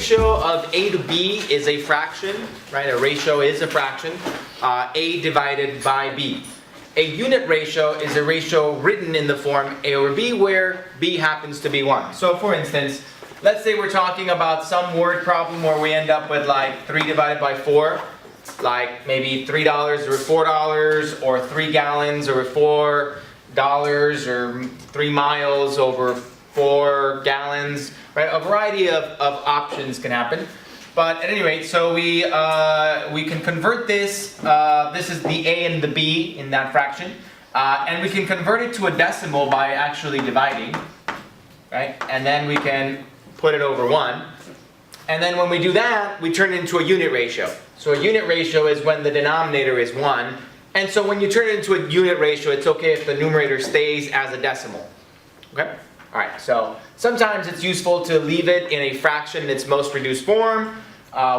ratio of A to B is a fraction, right? A ratio is a fraction, A divided by B. A unit ratio is a ratio written in the form A over B where B happens to be 1. So for instance, let's say we're talking about some word problem where we end up with like 3 divided by 4, like maybe $3 over $4, or 3 gallons over $4, or 3 miles over 4 gallons, right? A variety of options can happen. But at any rate, so we can convert this, this is the A and the B in that fraction, and we can convert it to a decimal by actually dividing, right? And then we can put it over 1. And then when we do that, we turn it into a unit ratio. So a unit ratio is when the denominator is 1. And so when you turn it into a unit ratio, it's okay if the numerator stays as a decimal. Okay? Alright, so sometimes it's useful to leave it in a fraction in its most reduced form,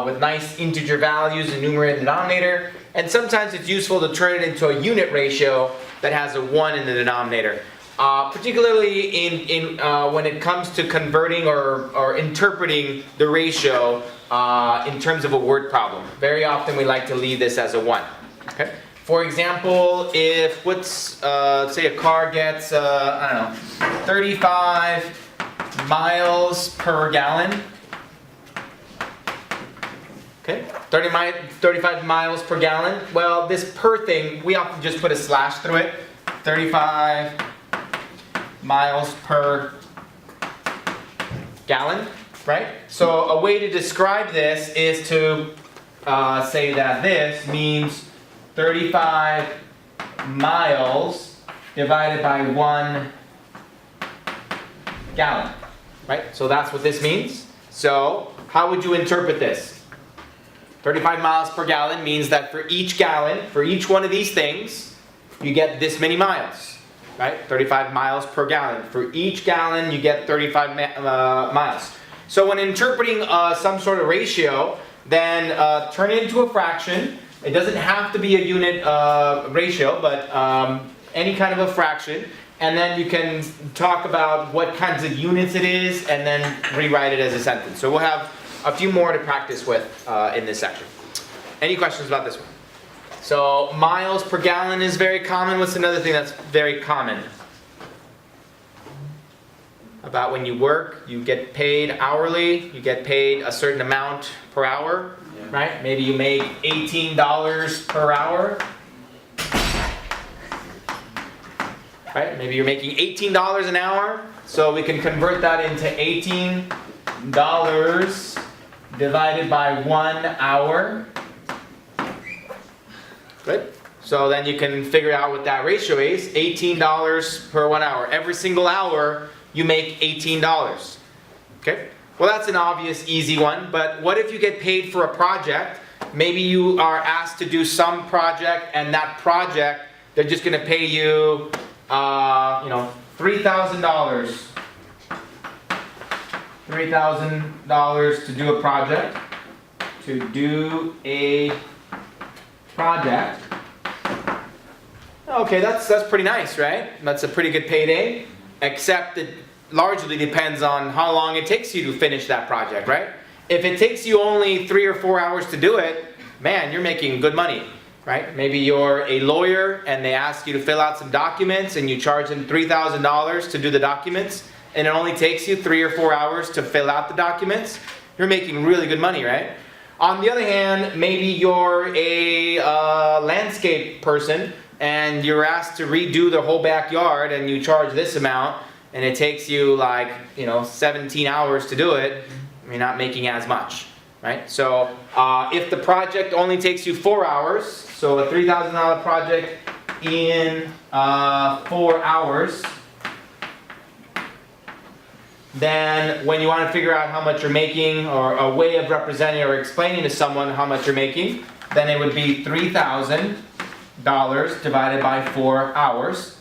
with nice integer values in numerator and denominator. And sometimes it's useful to turn it into a unit ratio that has a 1 in the denominator. Particularly when it comes to converting or interpreting the ratio in terms of a word problem. Very often we like to leave this as a 1. Okay? For example, if let's say a car gets, I don't know, 35 miles per gallon. Okay, 35 miles per gallon. Well, this per thing, we often just put a slash through it. 35 miles per gallon, right? So a way to describe this is to say that this means 35 miles divided by 1 gallon, right? So that's what this means. So how would you interpret this? 35 miles per gallon means that for each gallon, for each one of these things, you get this many miles, right? 35 miles per gallon. For each gallon, you get 35 miles. So when interpreting some sort of ratio, then turn it into a fraction. It doesn't have to be a unit ratio, but any kind of a fraction. And then you can talk about what kinds of units it is, and then rewrite it as a sentence. So we'll have a few more to practice with in this section. Any questions about this one? So miles per gallon is very common. What's another thing that's very common? About when you work, you get paid hourly, you get paid a certain amount per hour, right? Maybe you make $18 per hour. Right? Maybe you're making $18 an hour, so we can convert that into $18 divided by 1 hour. Good. So then you can figure out what that ratio is. $18 per 1 hour. Every single hour you make $18. Okay? Well, that's an obvious, easy one. But what if you get paid for a project? Maybe you are asked to do some project, and that project, they're just going to pay you, $3,000. $3,000 to do a project. Okay, that's pretty nice, right? That's a pretty good payday, except it largely depends on how long it takes you to finish that project, right? If it takes you only 3 or 4 hours to do it, man, you're making good money, right? Maybe you're a lawyer and they ask you to fill out some documents and you charge them $3,000 to do the documents, and it only takes you 3 or 4 hours to fill out the documents. You're making really good money, right? On the other hand, maybe you're a landscape person and you're asked to redo the whole backyard, and you charge this amount, and it takes you 17 hours to do it. You're not making as much, right? So if the project only takes you 4 hours, so a $3,000 project in 4 hours, then when you want to figure out how much you're making, or a way of representing or explaining to someone how much you're making, then it would be $3,000 divided by 4 hours.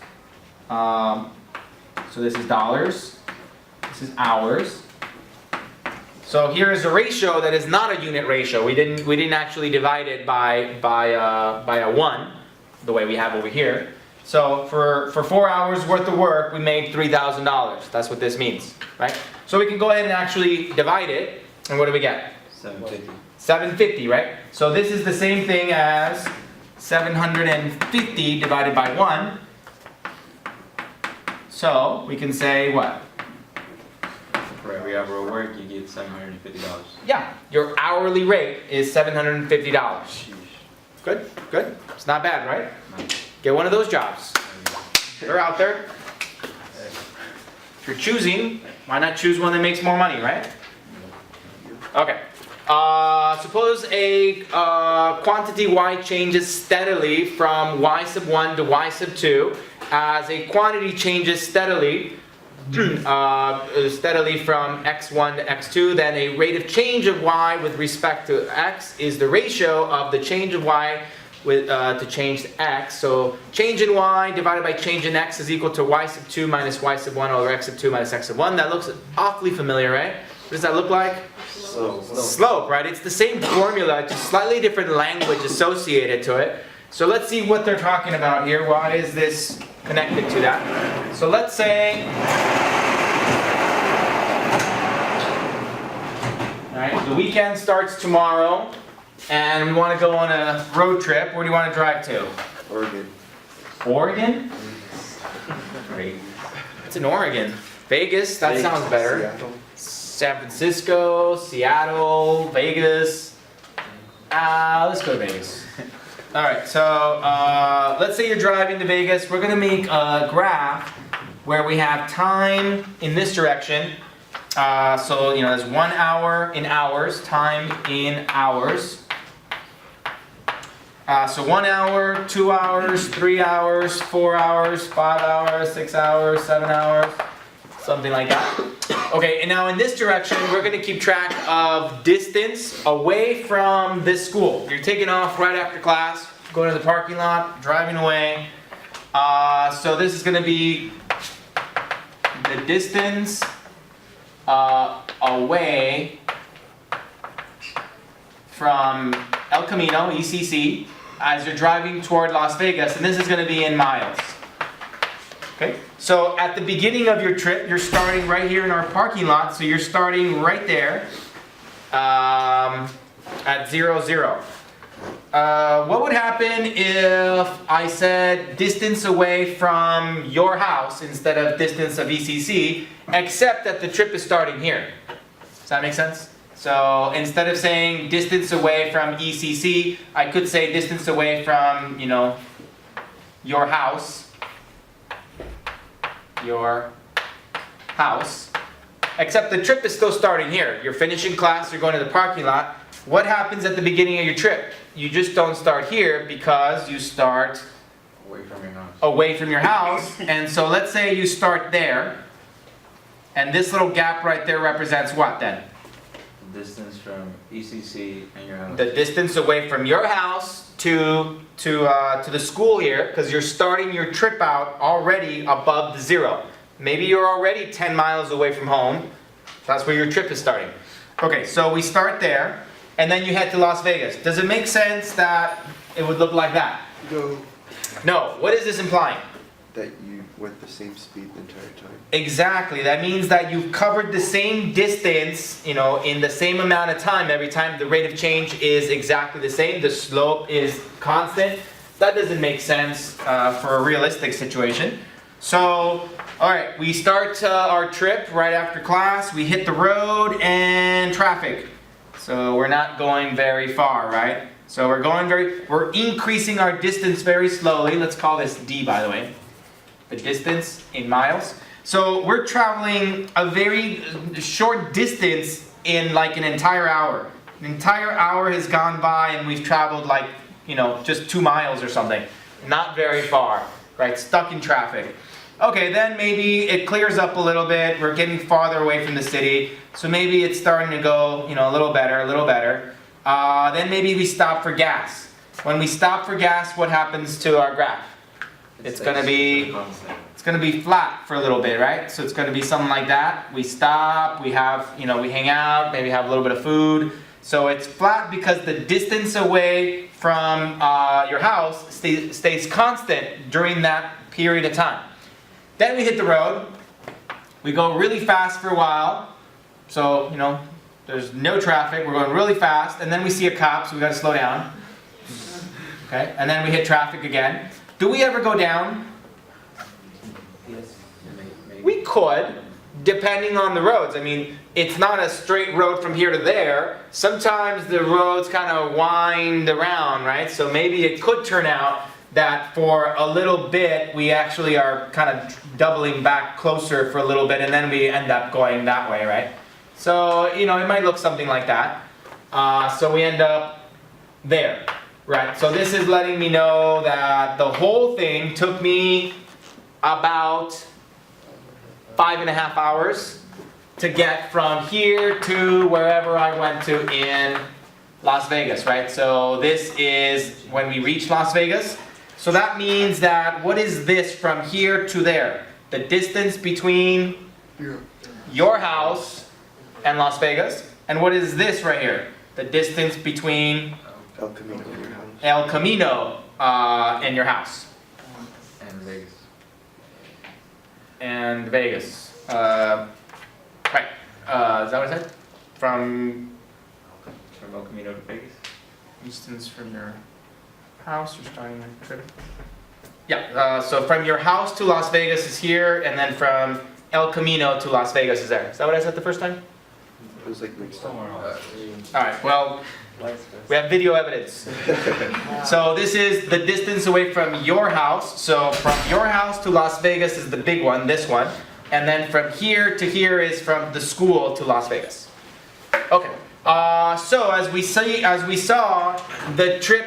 So this is dollars, this is hours. So here is a ratio that is not a unit ratio. We didn't actually divide it by a 1, the way we have over here. So for 4 hours worth of work, we made $3,000. That's what this means, right? So we can go ahead and actually divide it. And what do we get? 750. 750, right? So this is the same thing as 750 divided by 1. So we can say what? For every hour of work, you get $750. Yeah, your hourly rate is $750. Sheesh. Good, good. It's not bad, right? Nice. Get one of those jobs. They're out there. If you're choosing, why not choose one that makes more money, right? Okay. Suppose a quantity y changes steadily from y sub 1 to y sub 2. As a quantity changes steadily, steadily from x1 to x2, then a rate of change of y with respect to x is the ratio of the change of y with, to change to x. So change in y divided by change in x is equal to y sub 2 minus y sub 1 over x sub 2 minus x sub 1. That looks awfully familiar, right? What does that look like? Slope, right? It's the same formula, just slightly different language associated to it. So let's see what they're talking about here. Why is this connected to that? So let's say, all right, the weekend starts tomorrow, and we want to go on a road trip. Where do you want to drive to? Oregon. Oregon? Great. It's in Oregon. Vegas, that sounds better. Seattle. San Francisco, Seattle, Vegas. Let's go to Vegas. All right, so let's say you're driving to Vegas. We're going to make a graph where we have time in this direction. So, you know, there's 1 hour in hours, time in hours. So 1 hour, 2 hours, 3 hours, 4 hours, 5 hours, 6 hours, 7 hours, something like that. Okay, and now in this direction, we're going to keep track of distance away from this school. You're taking off right after class, going to the parking lot, driving away. So this is going to be the distance away from El Camino, ECC, as you're driving toward Las Vegas, and this is going to be in miles. Okay, so at the beginning of your trip, you're starting right here in our parking lot, so you're starting right there at 0, 0. What would happen if I said distance away from your house instead of distance of ECC, except that the trip is starting here? Does that make sense? So instead of saying distance away from ECC, I could say distance away from, you know, your house. Your house, except the trip is still starting here. You're finishing class, you're going to the parking lot. What happens at the beginning of your trip? You just don't start here because you start Away from your house. away from your house. And so let's say you start there, and this little gap right there represents what then? The distance from ECC and your house. The distance away from your house to the school here, because you're starting your trip out already above the 0. Maybe you're already 10 miles away from home. That's where your trip is starting. Okay, so we start there, and then you head to Las Vegas. Does it make sense that it would look like that? No. No. What is this implying? That you went the same speed the entire time. Exactly. That means that you've covered the same distance, you know, in the same amount of time every time. The rate of change is exactly the same. The slope is constant. That doesn't make sense for a realistic situation. So, all right, we start our trip right after class. We hit the road and traffic. So we're not going very far, right? So we're increasing our distance very slowly. Let's call this D, by the way. The distance in miles. So we're traveling a very short distance in like an entire hour. An entire hour has gone by and we've traveled like, you know, just 2 miles or something. Not very far, right? Stuck in traffic. Okay, then maybe it clears up a little bit. We're getting farther away from the city. So maybe it's starting to go, you know, a little better, a little better. Then maybe we stop for gas. When we stop for gas, what happens to our graph? It's going to be flat for a little bit, right? So it's going to be something like that. We stop, we have, you know, we hang out, maybe have a little bit of food. So it's flat because the distance away from your house stays constant during that period of time. Then we hit the road. We go really fast for a while. So, you know, There's no traffic, we're going really fast, and then we see a cop, so we gotta slow down. Okay, and then we hit traffic again. Do we ever go down? Yes. Maybe. We could, depending on the roads. I mean, it's not a straight road from here to there. Sometimes the roads kind of wind around, right? So maybe it could turn out that for a little bit, we actually are kind of doubling back closer for a little bit, and then we end up going that way, right? So, you know, it might look something like that. So we end up there, right? So this is letting me know that the whole thing took me about 5.5 hours to get from here to wherever I went to in Las Vegas, right? So this is when we reach Las Vegas. So that means that, what is this from here to there? The distance between your house and Las Vegas. And what is this right here? The distance between El Camino in your house. El Camino and your house. And Vegas. And Vegas. Right. Is that what I said? From El Camino to Vegas. distance from your house, you're starting a trip. Yeah, so from your house to Las Vegas is here, and then from El Camino to Las Vegas is there. Is that what I said the first time? It was like mixed up. Somewhere else. Alright, well, we have video evidence. So this is the distance away from your house. So from your house to Las Vegas is the big one, this one. And then from here to here is from the school to Las Vegas. Okay, so as we saw, the trip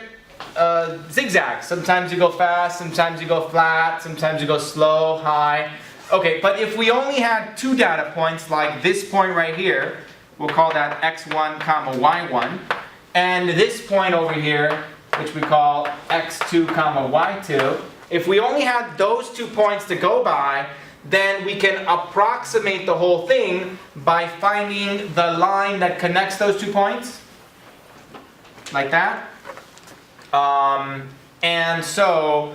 zigzags. Sometimes you go fast, sometimes you go flat, sometimes you go slow, high. Okay, but if we only had 2 data points, like this point right here, we'll call that x1 comma y1, and this point over here, which we call x2 comma y2, if we only had those 2 points to go by, then we can approximate the whole thing by finding the line that connects those 2 points, like that. And so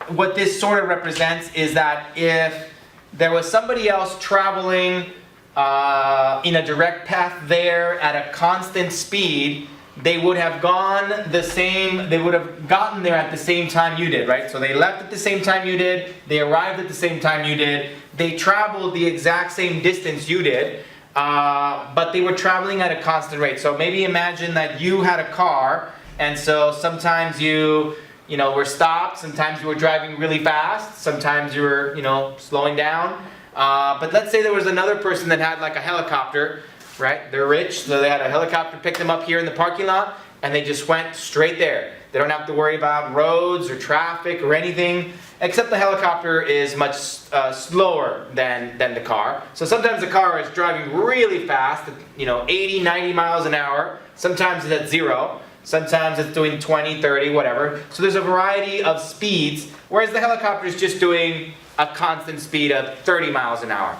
what this sort of represents is that if there was somebody else traveling in a direct path there at a constant speed, they would have gotten there at the same time you did, right? So they left at the same time you did, they arrived at the same time you did, they traveled the exact same distance you did, but they were traveling at a constant rate. So maybe imagine that you had a car, and so sometimes you were stopped, sometimes you were driving really fast, sometimes you were, slowing down. But let's say there was another person that had like a helicopter, right? They're rich, so they had a helicopter pick them up here in the parking lot, and they just went straight there. They don't have to worry about roads or traffic or anything, except the helicopter is much slower than the car. So sometimes the car is driving really fast, 80, 90 miles an hour. Sometimes it's at 0. Sometimes it's doing 20, 30, whatever. So there's a variety of speeds, whereas the helicopter is just doing a constant speed of 30 miles an hour.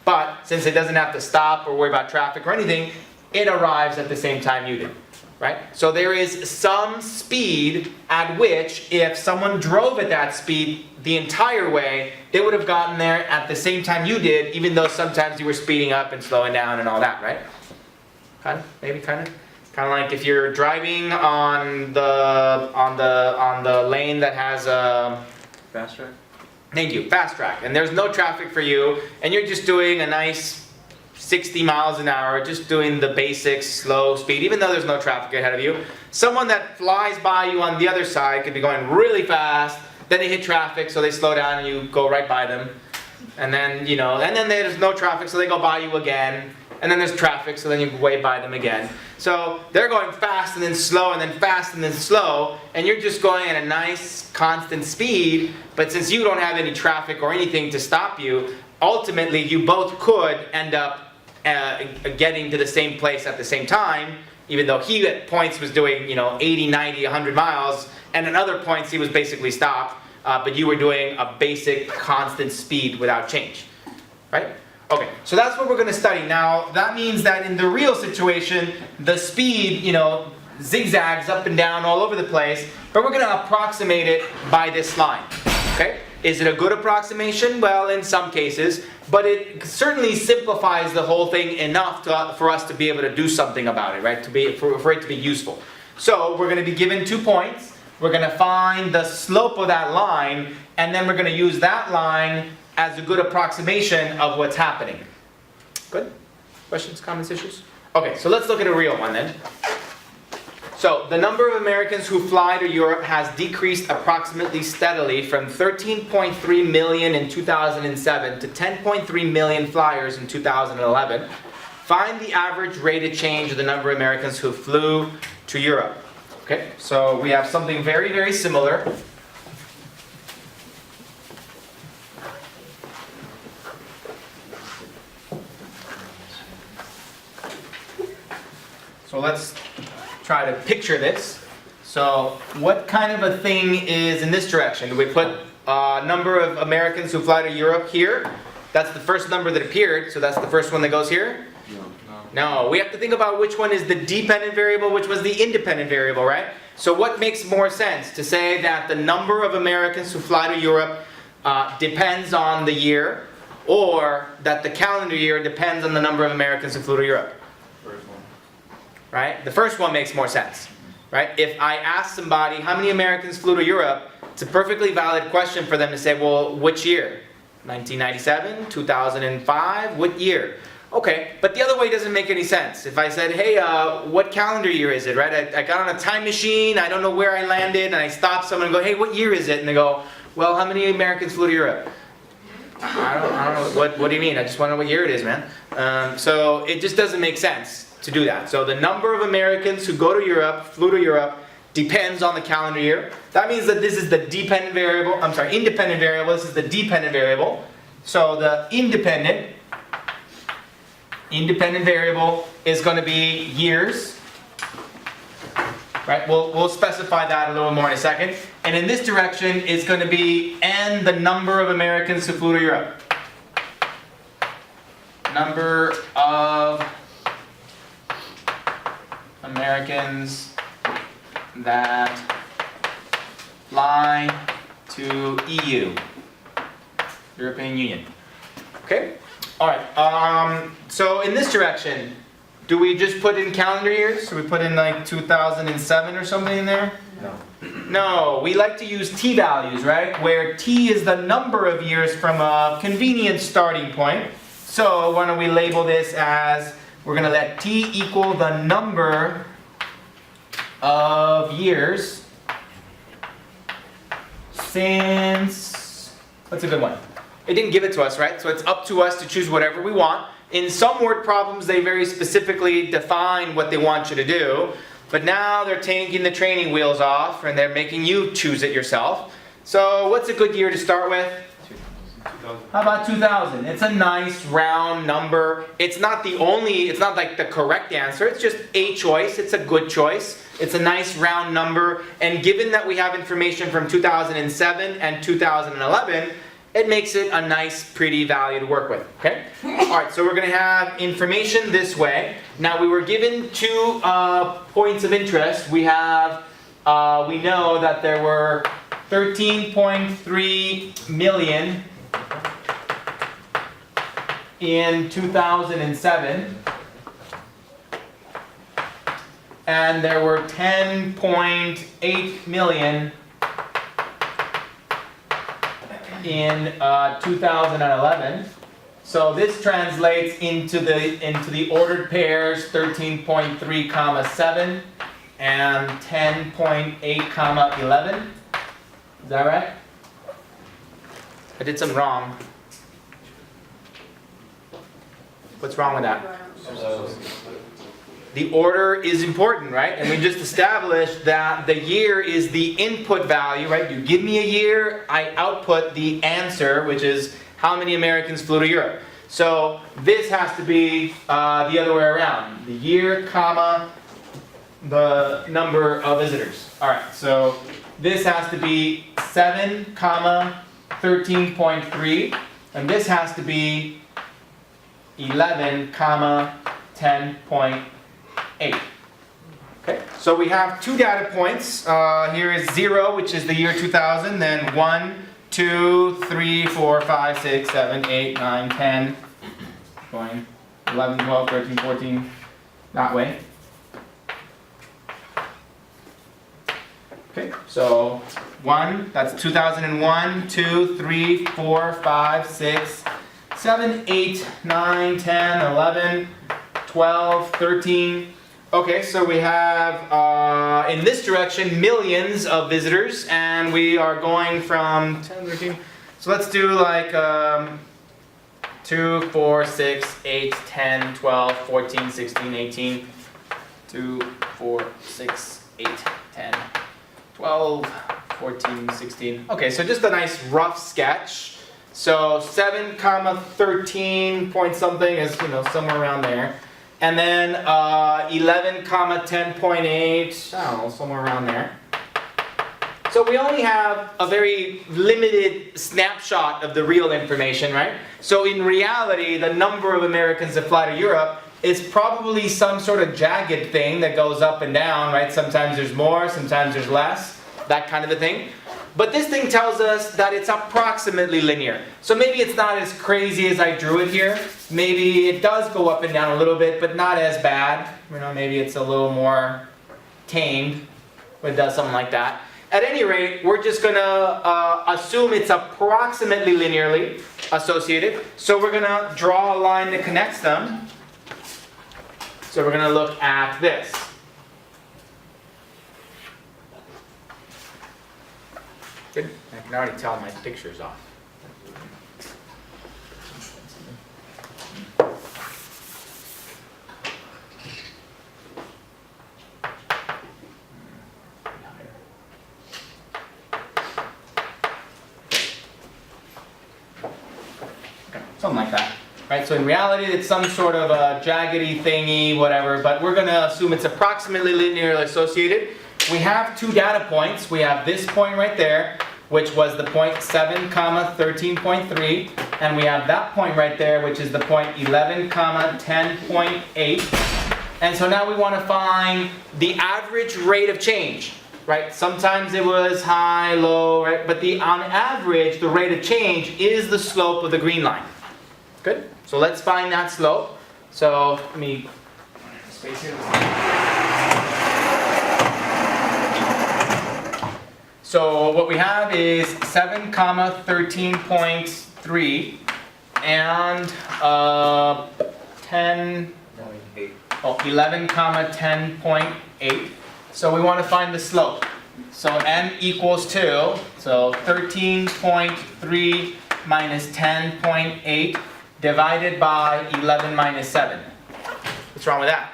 But since it doesn't have to stop or worry about traffic or anything, it arrives at the same time you did, right? So there is some speed at which, if someone drove at that speed the entire way, they would have gotten there at the same time you did, even though sometimes you were speeding up and slowing down and all that, right? Kind of, maybe, kind of. Kind of like if you're driving on the lane that has a Fast track? Thank you, fast track, and there's no traffic for you, and you're just doing a nice 60 miles an hour, just doing the basic slow speed, even though there's no traffic ahead of you. Someone that flies by you on the other side could be going really fast, then they hit traffic, so they slow down and you go right by them. And then, and then there's no traffic, so they go by you again. And then there's traffic, so then you way by them again. So they're going fast and then slow and then fast and then slow, and you're just going at a nice constant speed, but since you don't have any traffic or anything to stop you, ultimately you both could end up getting to the same place at the same time, even though he at points was doing 80, 90, 100 miles, and at other points he was basically stopped, but you were doing a basic constant speed without change, right? Okay, so that's what we're going to study. Now, that means that in the real situation, the speed, zigzags up and down all over the place, but we're going to approximate it by this line, okay? Is it a good approximation? Well, in some cases, but it certainly simplifies the whole thing enough for us to be able to do something about it, right? For it to be useful. So we're going to be given 2 points. We're going to find the slope of that line, and then we're going to use that line as a good approximation of what's happening. Good? Questions, comments, issues? Okay, so let's look at a real one then. So the number of Americans who fly to Europe has decreased approximately steadily from 13.3 million in 2007 to 10.3 million flyers in 2011. Find the average rate of change of the number of Americans who flew to Europe. Okay, so we have something very, very similar. So let's try to picture this. So what kind of a thing is in this direction? Do we put a number of Americans who fly to Europe here? That's the first number that appeared, so that's the first one that goes here? No, we have to think about which one is the dependent variable, which was the independent variable, right? So what makes more sense? To say that the number of Americans who fly to Europe depends on the year, or that the calendar year depends on the number of Americans who flew to Europe? First one. Right? The first one makes more sense, right? If I ask somebody how many Americans flew to Europe, it's a perfectly valid question for them to say, well, which year? 1997, 2005, what year? Okay, but the other way doesn't make any sense. If I said, hey, what calendar year is it, right? I got on a time machine, I don't know where I landed, and I stop someone and go, hey, what year is it? And they go, well, how many Americans flew to Europe? I don't know, what do you mean? I just want to know what year it is, man. So it just doesn't make sense to do that. So the number of Americans who go to Europe, flew to Europe, depends on the calendar year. That means that this is the independent variable, this is the dependent variable. So the independent variable is going to be years, right? We'll specify that a little more in a second. And in this direction, it's going to be n, the number of Americans who flew to Europe. Number of Americans that fly to EU, European Union. Okay? Alright, so in this direction, do we just put in calendar years? So we put in like 2007 or something in there? No. No, we like to use t-values, right? Where t is the number of years from a convenient starting point. So why don't we label this as, we're going to let t equal the number of years since, that's a good one. It didn't give it to us, right? So it's up to us to choose whatever we want. In some word problems, they very specifically define what they want you to do. But now they're taking the training wheels off and they're making you choose it yourself. So what's a good year to start with? 2000. How about 2000? It's a nice round number. It's not like the correct answer. It's just a choice. It's a good choice. It's a nice round number. And given that we have information from 2007 and 2011, it makes it a nice, pretty value to work with, okay? Alright, so we're going to have information this way. Now, we were given 2 points of interest. We know that there were 13.3 million in 2007. And there were 10.8 million in 2011. So this translates into the ordered pairs 13.3 comma 7 and 10.8 comma 11. Is that right? I did something wrong. What's wrong with that? The order is important, right? And we just established that the year is the input value, right? You give me a year, I output the answer, which is how many Americans flew to Europe. So this has to be the other way around. The year, comma, the number of visitors. All right, so this has to be 7, comma, 13.3, and this has to be 11, comma, 10.8. Okay, so we have 2 data points. Here is 0, which is the year 2000, then 1, 2, 3, 4, 5, 6, 7, 8, 9, 10, going 11, 12, 13, 14, that way. Okay, so 1, that's 2001, 2, 3, 4, 5, 6, 7, 8, 9, 10, 11, 12, 13. Okay, so we have, in this direction, millions of visitors, and we are going from 10, 13, so let's do like 2, 4, 6, 8, 10, 12, 14, 16, 18, 2, 4, 6, 8, 10, 12, 14, 16. Okay, so just a nice rough sketch. So 7, 13 point something is, somewhere around there. And then 11, 10.8, I don't know, somewhere around there. So we only have a very limited snapshot of the real information, right? So in reality, the number of Americans that fly to Europe is probably some sort of jagged thing that goes up and down, right? Sometimes there's more, sometimes there's less, that kind of a thing. But this thing tells us that it's approximately linear. So maybe it's not as crazy as I drew it here. Maybe it does go up and down a little bit, but not as bad. Maybe it's a little more tamed when it does something like that. At any rate, we're just going to assume it's approximately linearly associated. So we're going to draw a line that connects them. So we're going to look at this. Good. I can already tell my picture's off. Something like that. Right? So in reality, it's some sort of a jaggedy thingy, whatever, but we're going to assume it's approximately linearly associated. We have 2 data points. We have this point right there, which was the point 7, 13.3, and we have that point right there, which is the point 11, 10.8. And so now we want to find the average rate of change, right? Sometimes it was high, low, right? But on average, the rate of change is the slope of the green line. Good. So let's find that slope. So let me space here. So what we have is 7, 13.3 and 11, 10.8. So we want to find the slope. So n equals 2. So 13.3 minus 10.8 divided by 11 minus 7. What's wrong with that?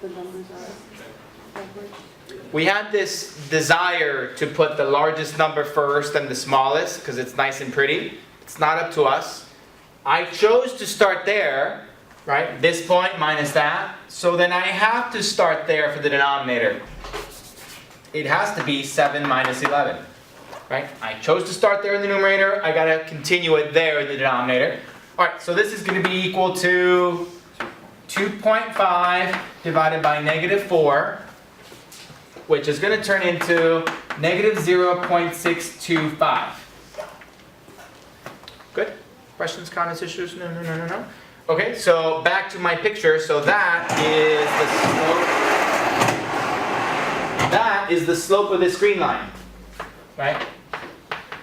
The numbers are backwards. We had this desire to put the largest number first and the smallest because it's nice and pretty. It's not up to us. I chose to start there, right? This point minus that. So then I have to start there for the denominator. It has to be 7 minus 11, right? I chose to start there in the numerator. I got to continue it there in the denominator. All right, so this is going to be equal to 2.5 divided by negative 4. Which is going to turn into negative 0.625. Good? Questions, comments, issues? No. Okay, so back to my picture. So that is the slope. That is the slope of this green line. Right?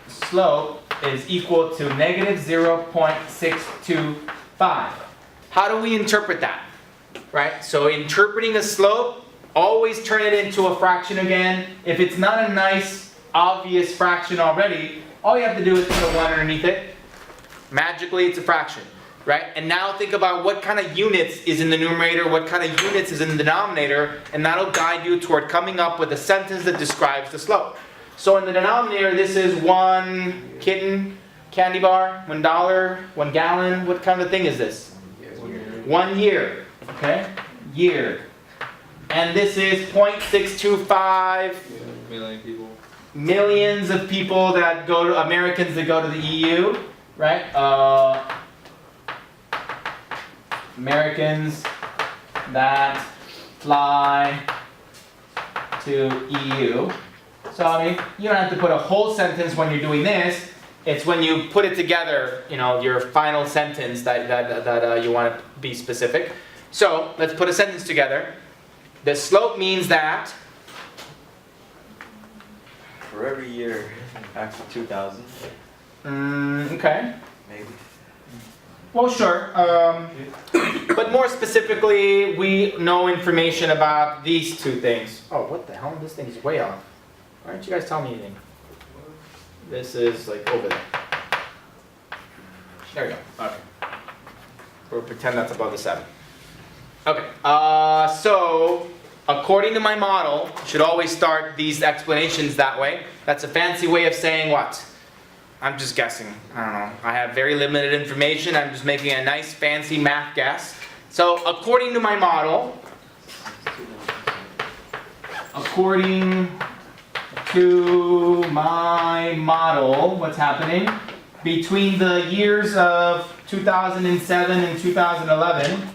Slope is equal to negative 0.625. How do we interpret that? Right? So interpreting a slope, always turn it into a fraction again. If it's not a nice, obvious fraction already, all you have to do is put a 1 underneath it. Magically, it's a fraction, right? And now think about what kind of units is in the numerator, what kind of units is in the denominator, and that'll guide you toward coming up with a sentence that describes the slope. So in the denominator, this is 1 kitten, candy bar, $1, 1 gallon. What kind of thing is this? 1 year, okay? Year. And this is 0.625 million people. millions of people that go to, Americans that go to the EU, right? Americans that fly to EU. So I mean, you don't have to put a whole sentence when you're doing this. It's when you put it together, you know, your final sentence that you want to be specific. So let's put a sentence together. The slope means that. For every year after 2000, Okay. maybe. Well, sure. But more specifically, we know information about these two things. Oh, what the hell? This thing's way off. Why aren't you guys telling me anything? This is like over there. There we go. Okay. We'll pretend that's above the 7. Okay. So, according to my model, should always start these explanations that way. That's a fancy way of saying what? I'm just guessing. I don't know. I have very limited information. I'm just making a nice fancy math guess. So, according to my model, what's happening? Between the years of 2007 and 2011,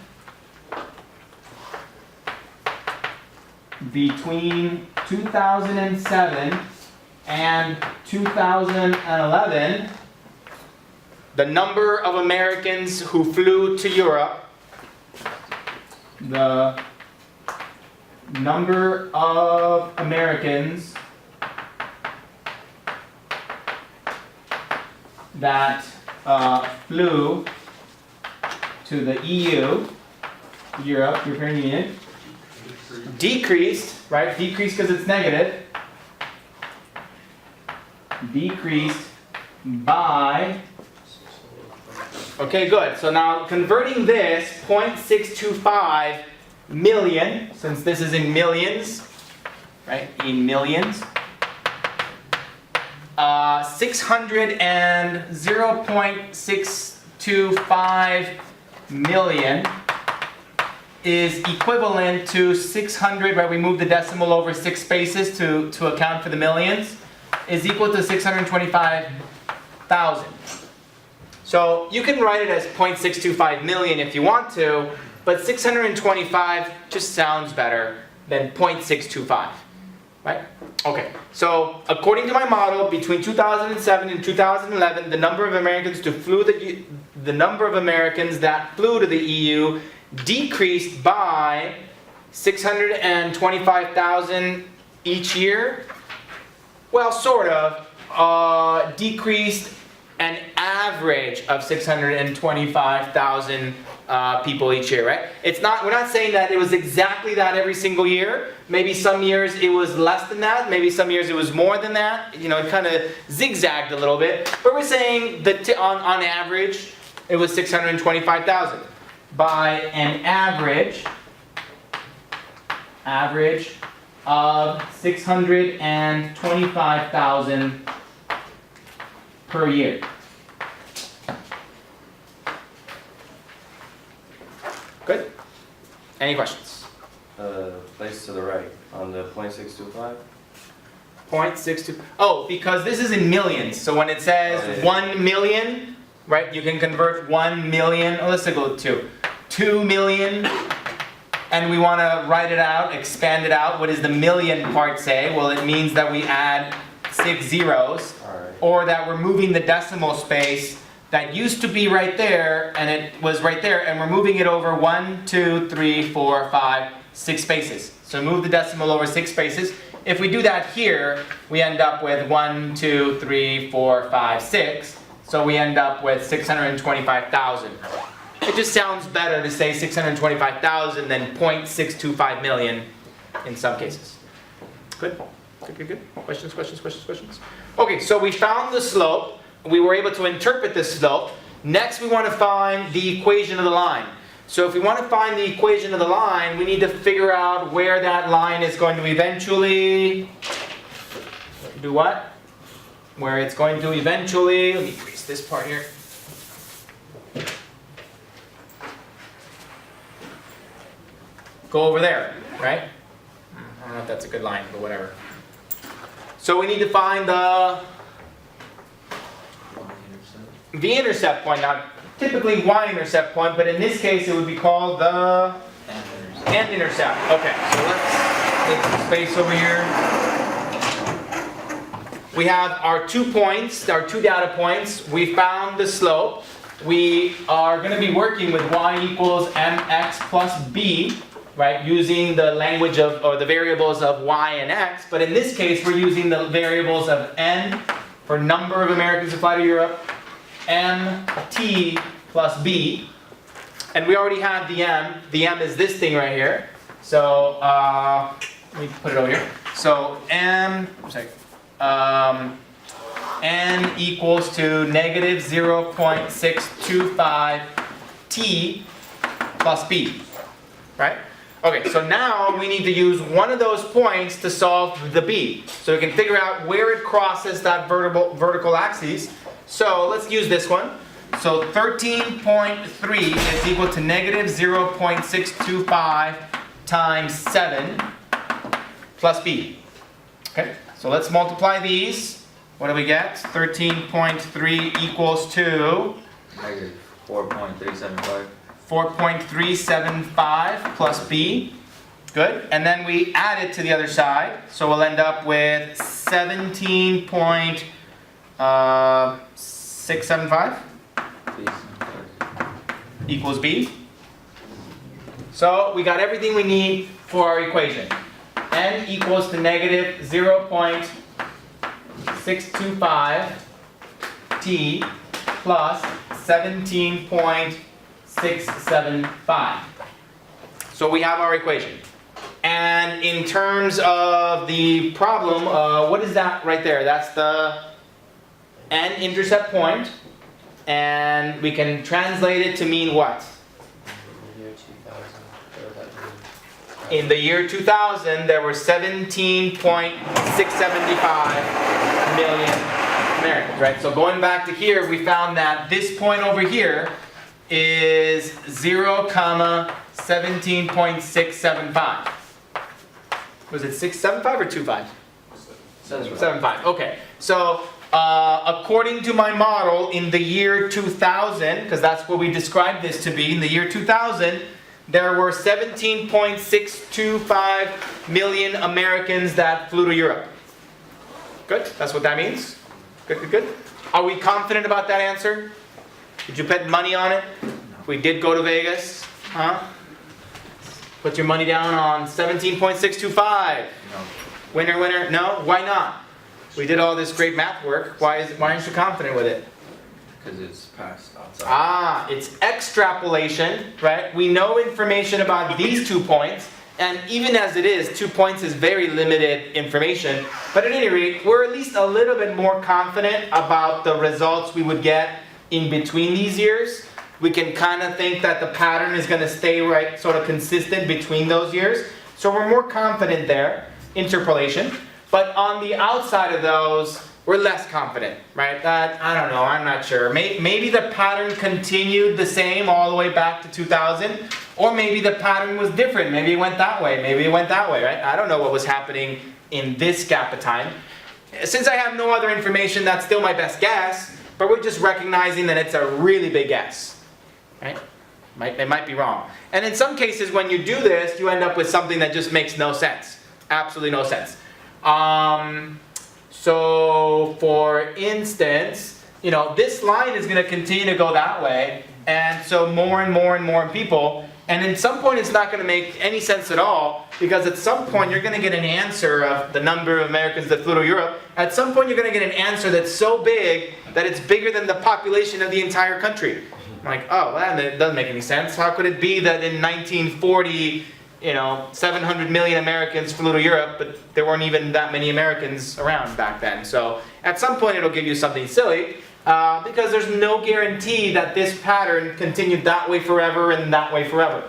between 2007 and 2011, the number of Americans who flew to Europe, the number of Americans that flew to the EU, Europe, European Union, decreased, right? Decreased because it's negative. Decreased by, okay, good. So now converting this 0.625 million, since this is in millions, right? In millions. 0.625 million is equivalent to 600, right? We moved the decimal over 6 spaces to account for the millions, is equal to 625,000. So you can write it as 0.625 million if you want to, but 625 just sounds better than 0.625, right? Okay, so according to my model, between 2007 and 2011, the number of Americans that flew to the EU decreased by 625,000 each year. Well, sort of. Decreased an average of 625,000 people each year, right? We're not saying that it was exactly that every single year. Maybe some years it was less than that. Maybe some years it was more than that. You know, it kind of zigzagged a little bit. But we're saying that on average, it was 625,000. By an average of 625,000 per year. Good? Any questions? Place to the right on the 0.625. 0.62. Oh, because this is in millions. So when it says 1 million, right, you can convert 1 million, let's go to 2 million, and we want to write it out, expand it out. What does the million part say? Well, it means that we add 6 zeros, or that we're moving the decimal space that used to be right there, and it was right there, and we're moving it over 1, 2, 3, 4, 5, 6 spaces. So move the decimal over 6 spaces. If we do that here, we end up with 1, 2, 3, 4, 5, 6. So we end up with 625,000. It just sounds better to say 625,000 than 0.625 million in some cases. Good? Good. Questions? Okay, so we found the slope. We were able to interpret this slope. Next, we want to find the equation of the line. So if we want to find the equation of the line, we need to figure out where that line is going to eventually do what? Where it's going to eventually, let me erase this part here. Go over there, right? I don't know if that's a good line, but whatever. So we need to find the v-intercept point. Now, typically y-intercept point, but in this case it would be called the end-intercept. Okay, so let's take some space over here. we have our 2 points, our 2 data points. We found the slope. We are going to be working with y equals mx plus b, right, using the language of, or the variables of y and x. But in this case, we're using the variables of n for number of Americans who fly to Europe, mt plus b. And we already have the m. The m is this thing right here. So let me put it over here. So n equals to negative 0.625 t plus b, right? Okay, so now we need to use one of those points to solve the b. So we can figure out where it crosses that vertical axis. So let's use this one. So 13.3 is equal to negative 0.625 times 7 plus b. Okay, so let's multiply these. What do we get? 13.3 equals to Negative 4.375. 4.375 plus b. Good. And then we add it to the other side. So we'll end up with 17.675 equals b. So we got everything we need for our equation. N equals to negative 0.625 t plus 17.675. So we have our equation. And in terms of the problem, what is that right there? That's the n-intercept point. And we can translate it to mean what? In the year 2000, there were 17.675 million Americans, right? So going back to here, we found that this point over here is 0,17.675. Was it 675 or 25? 75. Okay. So according to my model, in the year 2000, because that's what we described this to be, in the year 2000, there were 17.625 million Americans that flew to Europe. Good? That's what that means? Good, good, good. Are we confident about that answer? Did you bet money on it? If we did go to Vegas, huh? Put your money down on 17.625. No, Winner, winner. No? Why not? We did all this great math work. Why aren't you confident with it? because it's passed outside. Ah, it's extrapolation, right? We know information about these 2 points, and even as it is, 2 points is very limited information. But at any rate, we're at least a little bit more confident about the results we would get in between these years. We can kind of think that the pattern is going to stay right, sort of consistent between those years. So we're more confident there, interpolation. But on the outside of those, we're less confident, right? That, I don't know, I'm not sure. Maybe the pattern continued the same all the way back to 2000, or maybe the pattern was different. Maybe it went that way, maybe it went that way, right? I don't know what was happening in this gap of time. Since I have no other information, that's still my best guess, but we're just recognizing that it's a really big guess, right? It might be wrong. And in some cases, when you do this, you end up with something that just makes no sense. Absolutely no sense. So for instance, you know, this line is going to continue to go that way, and so more and more and more people, and at some point it's not going to make any sense at all, because at some point you're going to get an answer of the number of Americans that flew to Europe. At some point you're going to get an answer that's so big that it's bigger than the population of the entire country. I'm like, oh, well, that doesn't make any sense. How could it be that in 1940, you know, 700 million Americans flew to Europe, but there weren't even that many Americans around back then? So at some point it'll give you something silly, because there's no guarantee that this pattern continued that way forever and that way forever.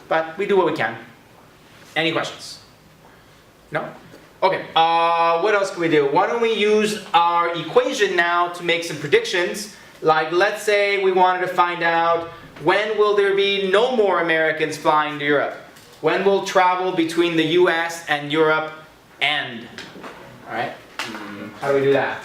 But we do what we can. Any questions? No? Okay, what else can we do? Why don't we use our equation now to make some predictions? Like, let's say we wanted to find out, when will there be no more Americans flying to Europe? When will travel between the US and Europe end? All right? How do we do that?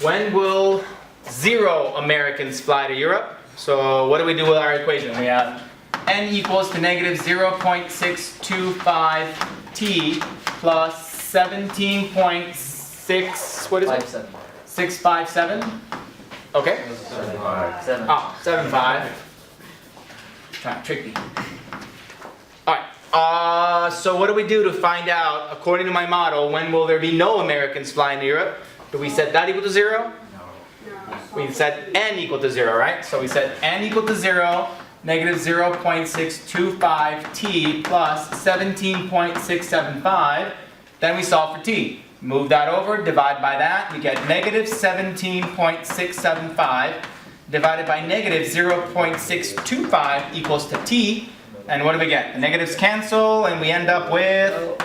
when will 0 Americans fly to Europe? So what do we do with our equation? We have n equals to negative 0.625 t plus 17.6, what is it? 657. Okay. 7. Oh, 75. Trying to trick me. Alright, so what do we do to find out, according to my model, when will there be no Americans flying to Europe? Do we set that equal to 0? We set n equal to 0, right? So we set n equal to 0, negative 0.625 t plus 17.675. Then we solve for t. Move that over, divide by that, we get negative 17.675 divided by negative 0.625 equals to t. And what do we get? The negatives cancel and we end up with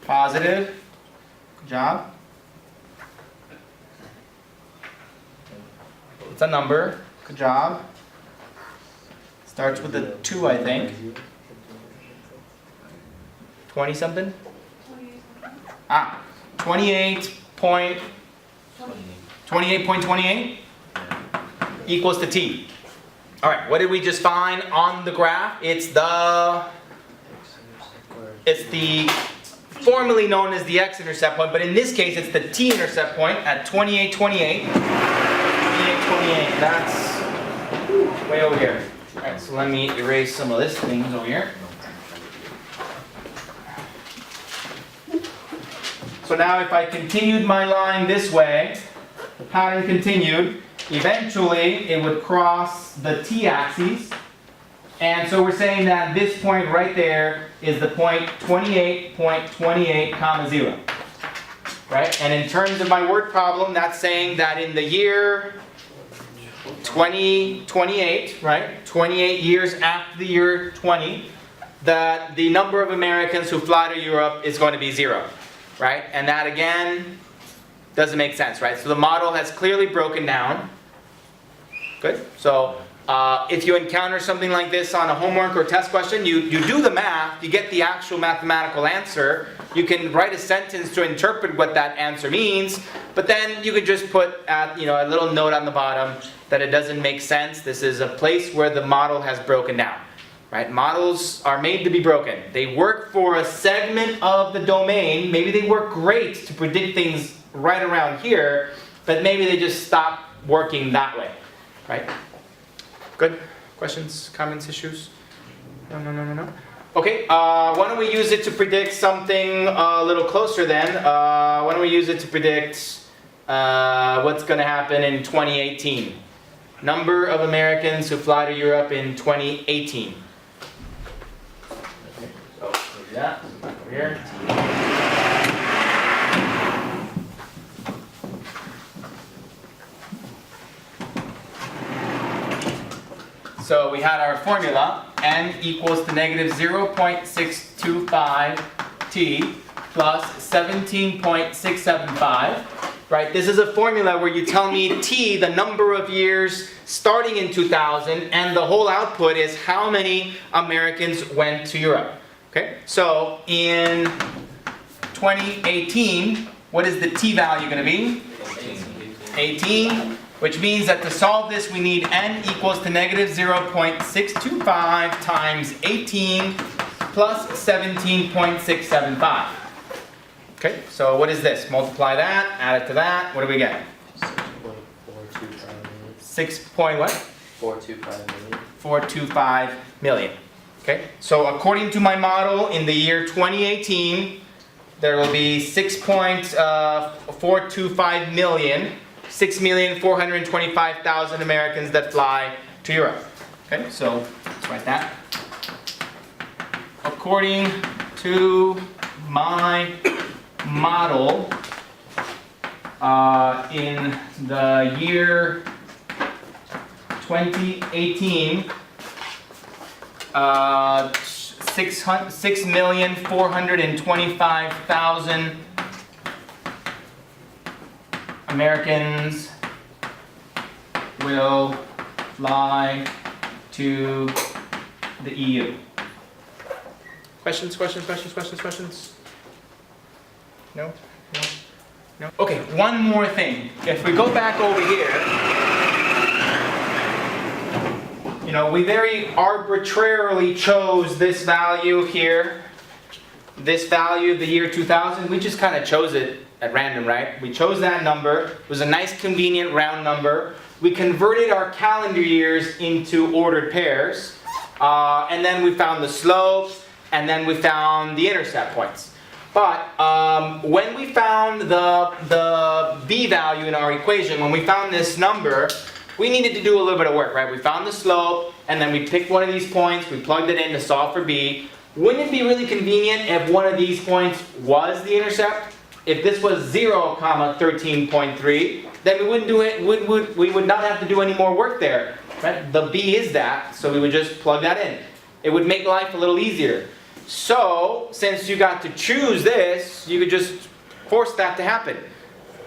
positive. Good job. It's a number. Good job. Starts with a 2, I think. 20 something? Ah, 28.28 equals to t. All right, what did we just find on the graph? It's the formerly known as the x-intercept point, but in this case it's the t-intercept point at 28.28. 28.28, that's way over here. All right, so let me erase some of this things over here. So now if I continued my line this way, the pattern continued, eventually it would cross the t-axis. And so we're saying that this point right there is the point 28.28 comma 0. Right? And in terms of my word problem, that's saying that in the year 2028, right? 28 years after the year 20, that the number of Americans who fly to Europe is going to be 0. Right? And that again doesn't make sense, right? So the model has clearly broken down. Good. So if you encounter something like this on a homework or test question, you do the math, you get the actual mathematical answer. You can write a sentence to interpret what that answer means, but then you could just put a little note on the bottom that it doesn't make sense. This is a place where the model has broken down. Right? Models are made to be broken. They work for a segment of the domain. Maybe they work great to predict things right around here, but maybe they just stop working that way. Right? Good? Questions, comments, issues? No. Okay, why don't we use it to predict something a little closer then? Why don't we use it to predict what's going to happen in 2018? Number of Americans who fly to Europe in 2018. So, do that. Over here. So we had our formula, n equals to negative 0.625 t plus 17.675. Right? This is a formula where you tell me t, the number of years starting in 2000, and the whole output is how many Americans went to Europe. Okay? So in 2018, what is the t value going to be? 18. Which means that to solve this, we need n equals to negative 0.625 times 18 plus 17.675. Okay, so what is this? Multiply that, add it to that. What do we get? 6 point what? 425 million. Okay, so according to my model, in the year 2018, there will be 6.425 million. 6,425,000 Americans that fly to Europe. Okay, so let's write that. According to my model, in the year 2018, 6,425,000 Americans will fly to the EU. Questions? No? No? No? Okay, one more thing. If we go back over here, you know, we very arbitrarily chose this value here. This value, the year 2000, we just kind of chose it at random, right? We chose that number. It was a nice, convenient round number. We converted our calendar years into ordered pairs. And then we found the slope, and then we found the intercept points. But when we found the b value in our equation, when we found this number, we needed to do a little bit of work, right? We found the slope, and then we picked one of these points, we plugged it in to solve for b. Wouldn't it be really convenient if one of these points was the intercept? If this was 0, 13.3, then we wouldn't do it. We would not have to do any more work there, right? The b is that, so we would just plug that in. It would make life a little easier. So, since you got to choose this, you could just force that to happen.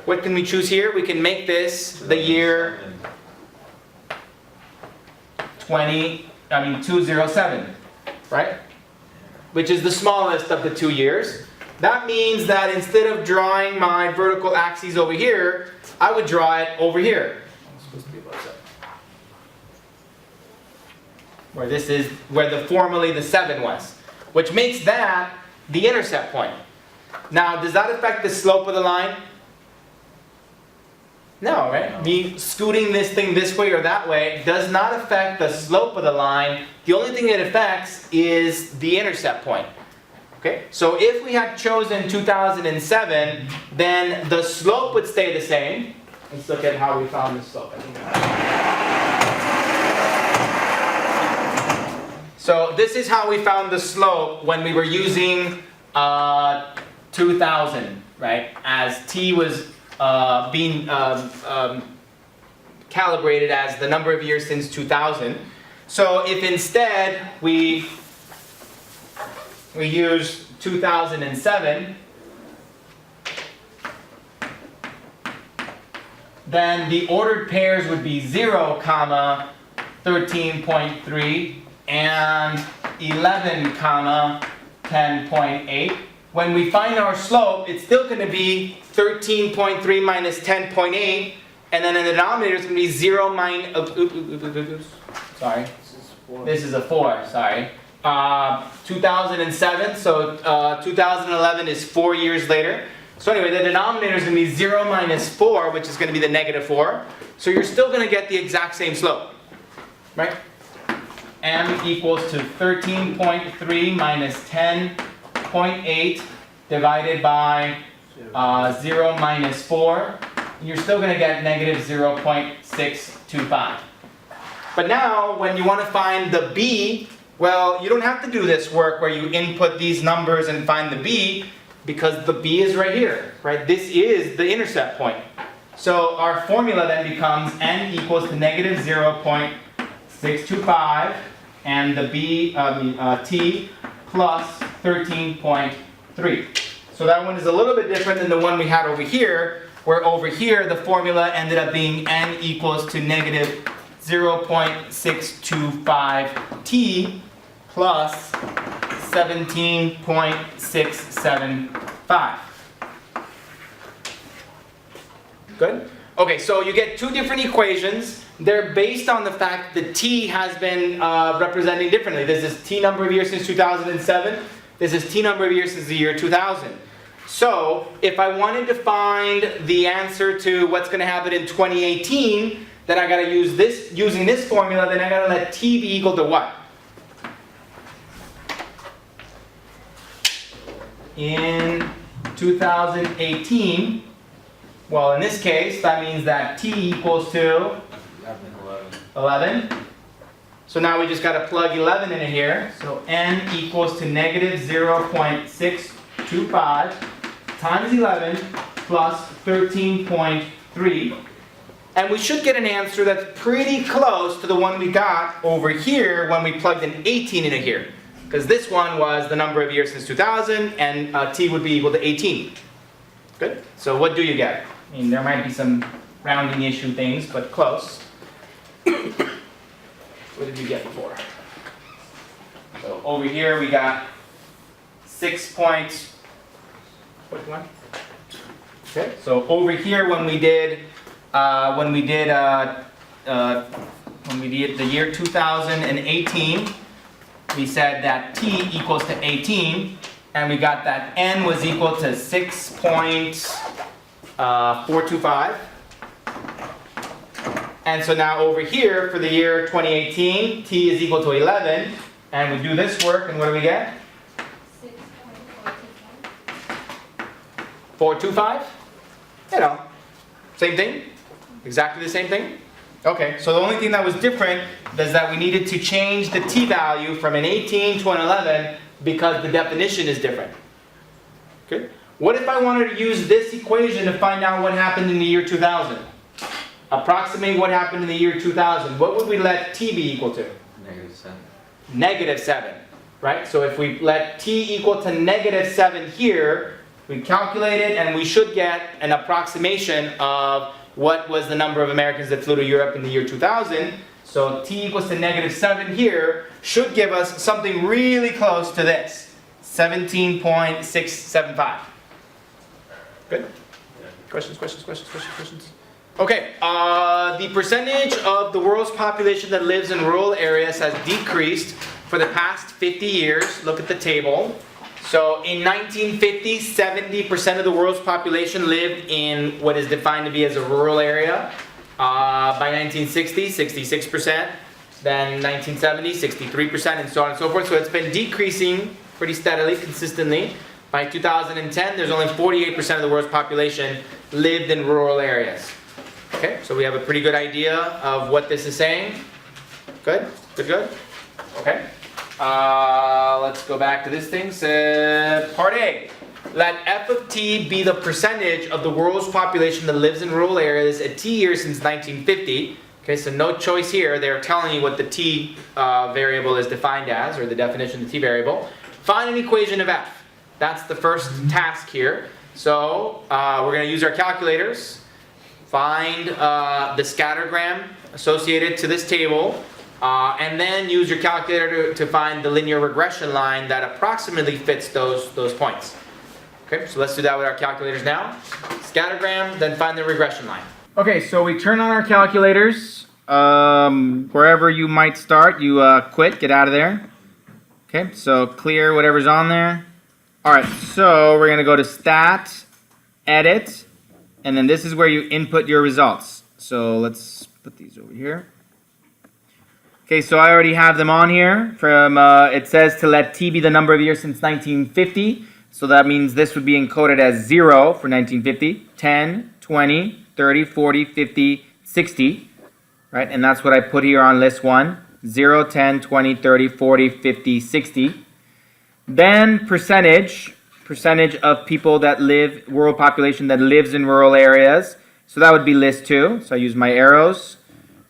What can we choose here? We can make this the year 207, right? Which is the smallest of the 2 years. That means that instead of drawing my vertical axes over here, I would draw it over here. Where this is, where formerly the 7 was. Which makes that the intercept point. Now, does that affect the slope of the line? No, right? Me scooting this thing this way or that way does not affect the slope of the line. The only thing it affects is the intercept point. Okay? So if we had chosen 2007, then the slope would stay the same. Let's look at how we found the slope. So this is how we found the slope when we were using 2000, right? As t was being calibrated as the number of years since 2000. So if instead we use 2007, then the ordered pairs would be 0, 13.3 and 11, 10.8. When we find our slope, it's still going to be 13.3 minus 10.8, and then in the denominator it's going to be 0 minus, sorry, this is a 4, sorry. 2007, so 2011 is 4 years later. So anyway, the denominator is going to be 0 minus 4, which is going to be the negative 4. So you're still going to get the exact same slope, right? M equals to 13.3 minus 10.8 divided by 0 minus 4. You're still going to get negative 0.625. But now, when you want to find the b, well, you don't have to do this work where you input these numbers and find the b, because the b is right here, right? This is the intercept point. So our formula then becomes n equals to negative 0.625, and the t plus 13.3. So that one is a little bit different than the one we had over here, where over here the formula ended up being n equals to negative 0.625t plus 17.675. Good? Okay, so you get two different equations. They're based on the fact that t has been representing differently. This is t number of years since 2007. This is t number of years since the year 2000. So, if I wanted to find the answer to what's going to happen in 2018, then I got to use this, using this formula, then I got to let t be equal to what? In 2018, well, in this case, that means that t equals to 11. So now we just got to plug 11 in here. So n equals to negative 0.625 times 11 plus 13.3. And we should get an answer that's pretty close to the one we got over here when we plugged an 18 in here. Because this one was the number of years since 2000, and t would be equal to 18. Good? So what do you get? I mean, there might be some rounding issue things, but close. What did you get before? So over here we got 6 points. What one? Okay. So over here, when we did the year 2018, we said that t equals to 18, and we got that n was equal to 6.425. And so now over here for the year 2018, t is equal to 11, and we do this work, and what do we get? 425? You know, same thing, exactly the same thing. Okay, so the only thing that was different is that we needed to change the t value from an 18 to an 11 because the definition is different. Okay, what if I wanted to use this equation to find out what happened in the year 2000? Approximate what happened in the year 2000. What would we let t be equal to? -7. -7, right? So if we let t equal to -7 here, we calculate it and we should get an approximation of what was the number of Americans that flew to Europe in the year 2000. So t equals to -7 here should give us something really close to this, 17.675. Good? Questions? Okay, the percentage of the world's population that lives in rural areas has decreased for the past 50 years. Look at the table. So in 1950, 70% of the world's population lived in what is defined to be as a rural area. By 1960, 66%. Then 1970, 63%, and so on and so forth. So it's been decreasing pretty steadily, consistently. By 2010, there's only 48% of the world's population lived in rural areas. Okay, so we have a pretty good idea of what this is saying. Good? Good? Okay. Let's go back to this thing. Part A. Let f of t be the percentage of the world's population that lives in rural areas at t years since 1950. Okay, so no choice here. They're telling you what the t variable is defined as, or the definition of the t variable. Find an equation of f. That's the first task here. So we're going to use our calculators. Find the scattergram associated to this table, and then use your calculator to find the linear regression line that approximately fits those points. Okay, so let's do that with our calculators now. Scattergram, then find the regression line. Okay, so we turn on our calculators. Wherever you might start, you quit, get out of there. Okay, so clear whatever's on there. Alright, so we're going to go to Stat, Edit, and then this is where you input your results. So let's put these over here. Okay, so I already have them on here. From it says to let t be the number of years since 1950. So that means this would be encoded as 0 for 1950, 10, 20, 30, 40, 50, 60. Right, and that's what I put here on list 1. 0, 10, 20, 30, 40, 50, 60. Then percentage of people that live, world population that lives in rural areas. So that would be list 2. So I use my arrows.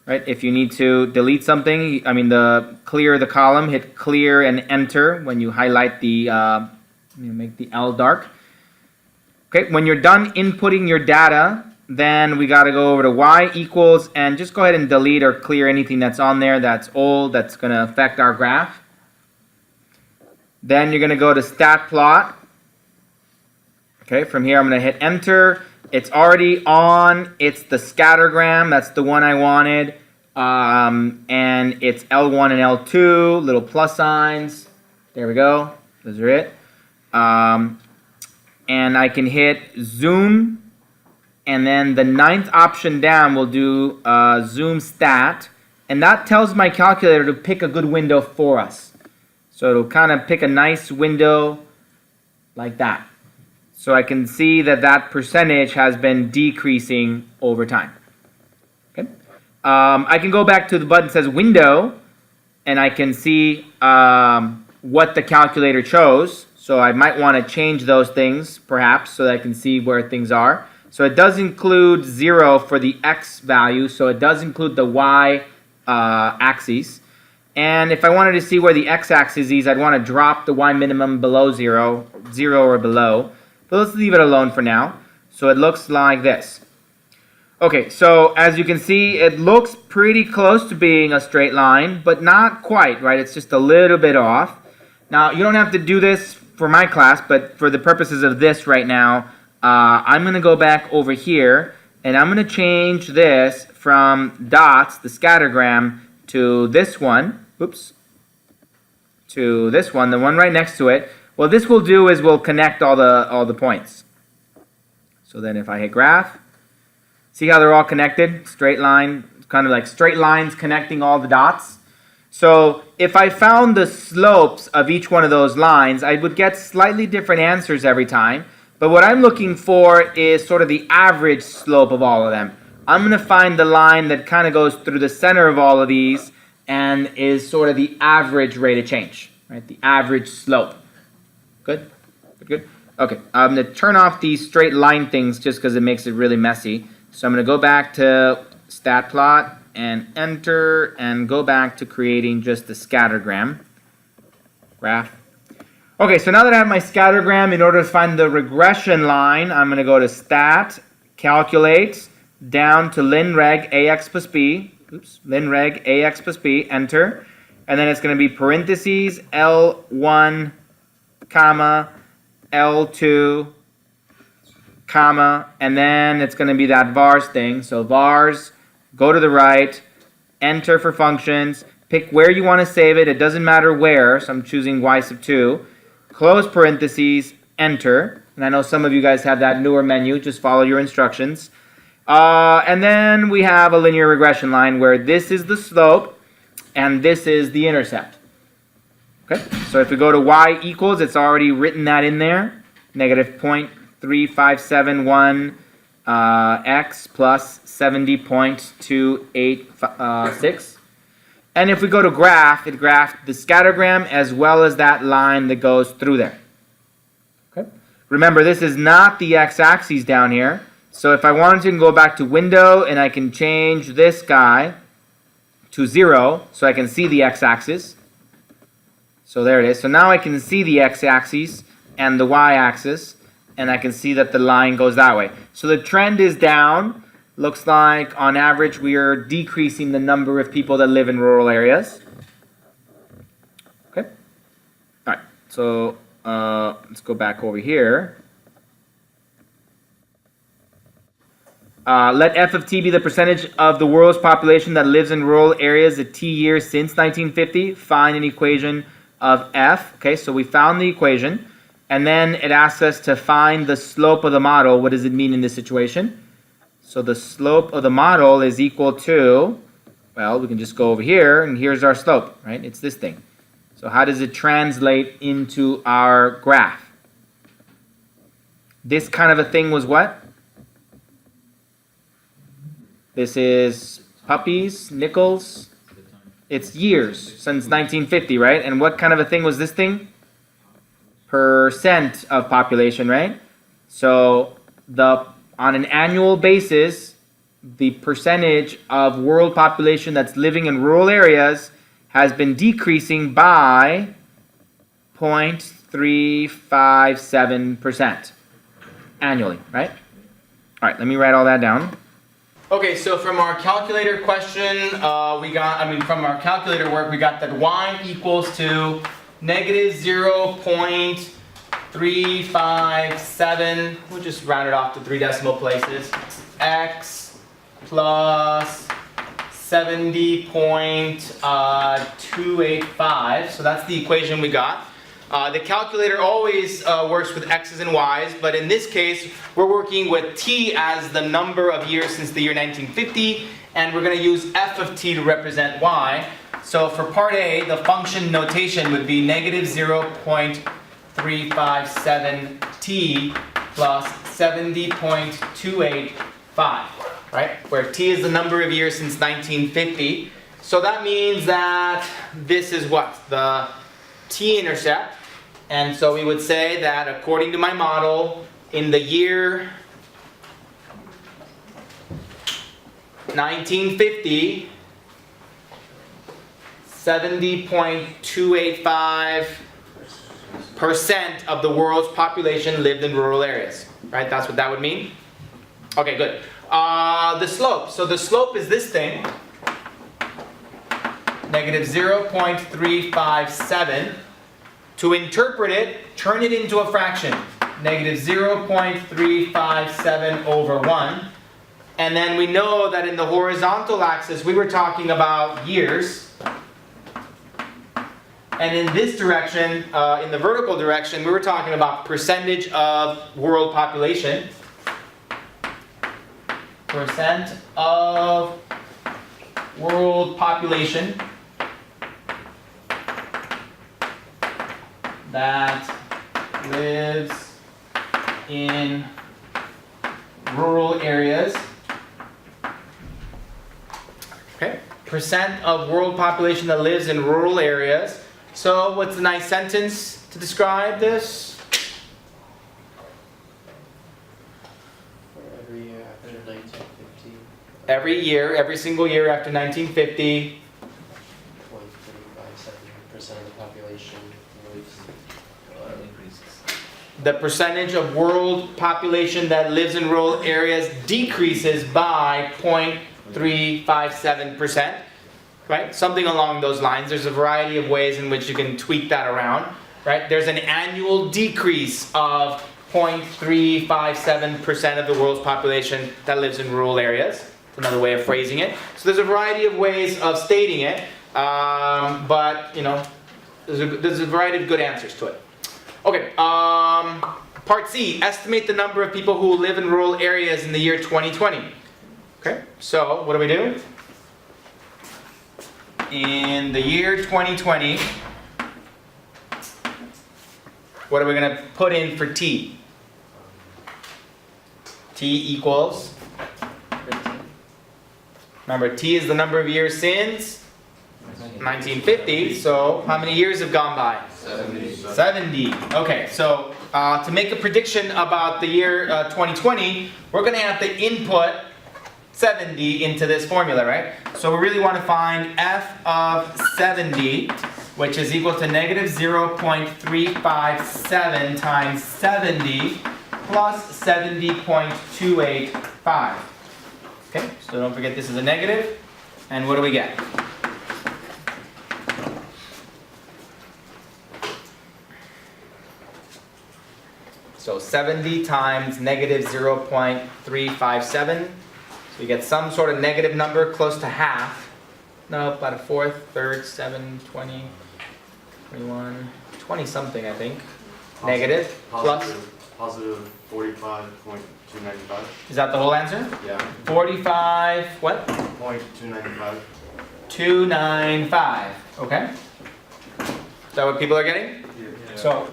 Right? If you need to delete something, clear the column, hit clear and enter when you highlight the, make the L dark. Okay, when you're done inputting your data, then we got to go over to y equals, and just go ahead and delete or clear anything that's on there that's old, that's going to affect our graph. Then you're going to go to stat plot. Okay, from here I'm going to hit enter. It's already on. It's the scattergram. That's the one I wanted. And it's L1 and L2, little plus signs. There we go. Those are it. And I can hit zoom. And then the 9th option down will do zoom stat. And that tells my calculator to pick a good window for us. So it'll kind of pick a nice window like that. So I can see that that percentage has been decreasing over time. Okay. I can go back to the button that says window, and I can see what the calculator chose. So I might want to change those things, perhaps, so that I can see where things are. So it does include 0 for the x value, so it does include the y axis. And if I wanted to see where the x-axis is, I'd want to drop the y minimum below 0 or below. But let's leave it alone for now. So it looks like this. Okay, so as you can see, it looks pretty close to being a straight line, but not quite, right? It's just a little bit off. Now, you don't have to do this for my class, but for the purposes of this right now, I'm going to go back over here, and I'm going to change this from dots, the scattergram, to this one. Oops. To this one, the one right next to it. What this will do is we'll connect all the points. So then if I hit graph, see how they're all connected? Straight line, kind of like straight lines connecting all the dots. So if I found the slopes of each one of those lines, I would get slightly different answers every time. But what I'm looking for is sort of the average slope of all of them. I'm going to find the line that kind of goes through the center of all of these and is sort of the average rate of change, right? The average slope. Good? Good? Okay, I'm going to turn off these straight line things just because it makes it really messy. So I'm going to go back to stat plot and enter and go back to creating just the scattergram graph. Okay, so now that I have my scattergram, in order to find the regression line, I'm going to go to stat, calculate, down to linreg ax plus b. Oops, linreg ax plus b, enter. And then it's going to be parentheses L1, comma, L2, comma, and then it's going to be that vars thing. So vars, go to the right, enter for functions, pick where you want to save it. It doesn't matter where, so I'm choosing y sub 2. Close parentheses, enter. And I know some of you guys have that newer menu. Just follow your instructions. And then we have a linear regression line where this is the slope and this is the intercept. Okay, so if we go to y equals, it's already written that in there. Negative 0.3571 x plus 70.286. And if we go to graph, it graphed the scattergram as well as that line that goes through there. Okay. Remember, this is not the x-axis down here. So if I wanted to, I can go back to window and I can change this guy to 0 so I can see the x-axis. So there it is. So now I can see the x-axis and the y-axis, and I can see that the line goes that way. So the trend is down. Looks like on average we are decreasing the number of people that live in rural areas. Okay. All right. So let's go back over here. Let f of t be the percentage of the world's population that lives in rural areas at t years since 1950. Find an equation of f. Okay, so we found the equation. And then it asks us to find the slope of the model. What does it mean in this situation? So the slope of the model is equal to, well, we can just go over here, and here's our slope, right? It's this thing. So how does it translate into our graph? This kind of a thing was what? This is puppies, nickels. It's years since 1950, right? And what kind of a thing was this thing? Percent of population, right? So on an annual basis, the percentage of world population that's living in rural areas has been decreasing by 0.357% annually, right? All right, let me write all that down. Okay, so from our calculator question, from our calculator work, we got that y equals to negative 0.357, we'll just round it off to 3 decimal places, x plus 70.285, so that's the equation we got. The calculator always works with x's and y's, but in this case, we're working with t as the number of years since the year 1950, and we're going to use f of t to represent y. So for part A, the function notation would be negative 0.357t plus 70.285, right? Where t is the number of years since 1950. So that means that this is what? The t-intercept. And so we would say that according to my model, in the year 1950, 70.285% of the world's population lived in rural areas, right? That's what that would mean. Okay, good. The slope. So the slope is this thing, negative 0.357 To interpret it, turn it into a fraction. Negative 0.357 over 1. And then we know that in the horizontal axis, we were talking about years. And in this direction, in the vertical direction, we were talking about percentage of world population. Percent of world population that lives in rural areas. Okay. Percent of world population that lives in rural areas. So what's a nice sentence to describe this? Every year after 1950, Every year, every single year after 1950, 0.357% of the population lives. the percentage of world population that lives in rural areas decreases by 0.357%. Right? Something along those lines. There's a variety of ways in which you can tweak that around. Right? There's an annual decrease of 0.357% of the world's population that lives in rural areas. That's another way of phrasing it. So there's a variety of ways of stating it, but you know, there's a variety of good answers to it. Okay, part C, estimate the number of people who live in rural areas in the year 2020. Okay, so what do? In the year 2020, what are we going to put in for T? T equals, remember T is the number of years since 1950, so how many years have gone by? 70. Okay, so to make a prediction about the year 2020, we're going to have to input 70 into this formula, right? So we really want to find f of 70, which is equal to negative 0.357 times 70 plus 70.285. Okay, so don't forget this is a negative. And what do we get? So 70 times negative 0.357. So you get some sort of negative number close to half. No, about a fourth, third, 7, 20, 21, 20 something I think. Negative, plus. Positive 45.295. Is that the whole answer? Yeah. 45, what? 0.295. 295, okay? Is that what people are getting? Yeah. So,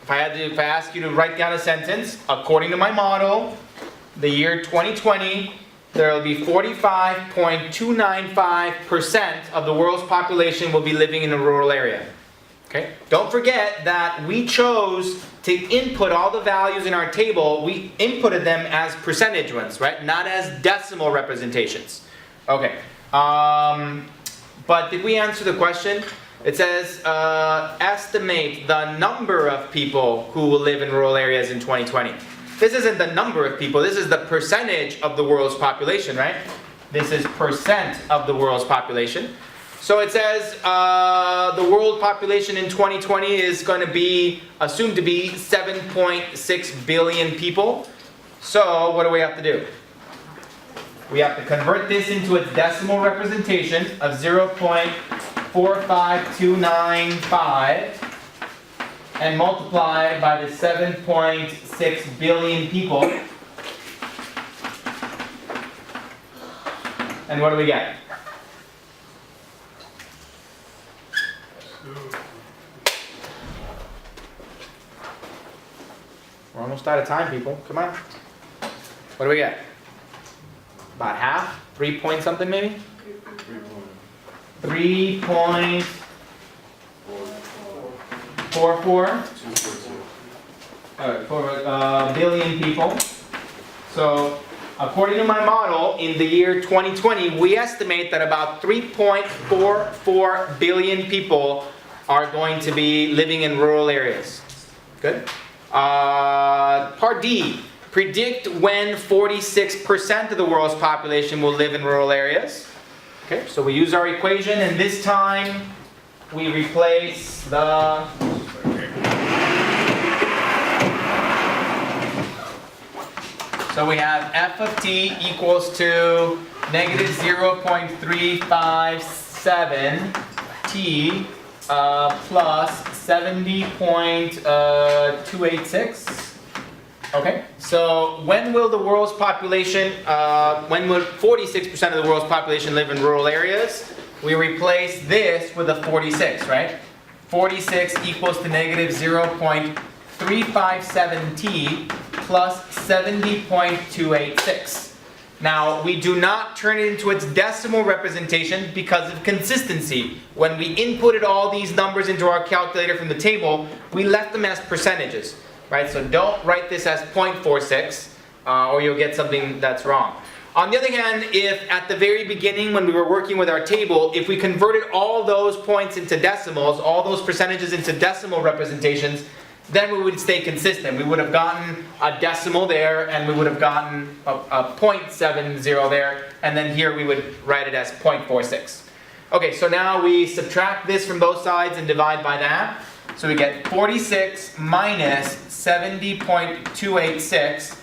if I ask you to write down a sentence, according to my model, the year 2020, there will be 45.295% of the world's population will be living in a rural area. Okay? Don't forget that we chose to input all the values in our table, we inputted them as percentage ones, right? Not as decimal representations. Okay. But did we answer the question? It says, estimate the number of people who will live in rural areas in 2020. This isn't the number of people, this is the percentage of the world's population, right? This is percent of the world's population. So it says the world population in 2020 is going to be assumed to be 7.6 billion people. So what do we have to do? We have to convert this into its decimal representation of 0.45295 and multiply by the 7.6 billion people. And what do we get? We're almost out of time, people. Come on. What do we get? About half? 3 point something maybe? 3.44 billion people. So, according to my model, in the year 2020, we estimate that about 3.44 billion people are going to be living in rural areas. Good? Part D, predict when 46% of the world's population will live in rural areas. Okay, so we use our equation, and this time we replace the So we have f of t equals to negative 0.357 t plus 70.286. Okay, so when will the world's population, when will 46% of the world's population live in rural areas? We replace this with a 46, right? 46 equals to negative 0.357 t plus 70.286. Now, we do not turn it into its decimal representation because of consistency. When we inputted all these numbers into our calculator from the table, we left them as percentages, right? So don't write this as 0.46 or you'll get something that's wrong. On the other hand, if at the very beginning when we were working with our table, if we converted all those points into decimals, all those percentages into decimal representations, then we would stay consistent. We would have gotten a decimal there, and we would have gotten a 0.70 there, and then here we would write it as 0.46. Okay, so now we subtract this from both sides and divide by that. So we get 46 minus 70.286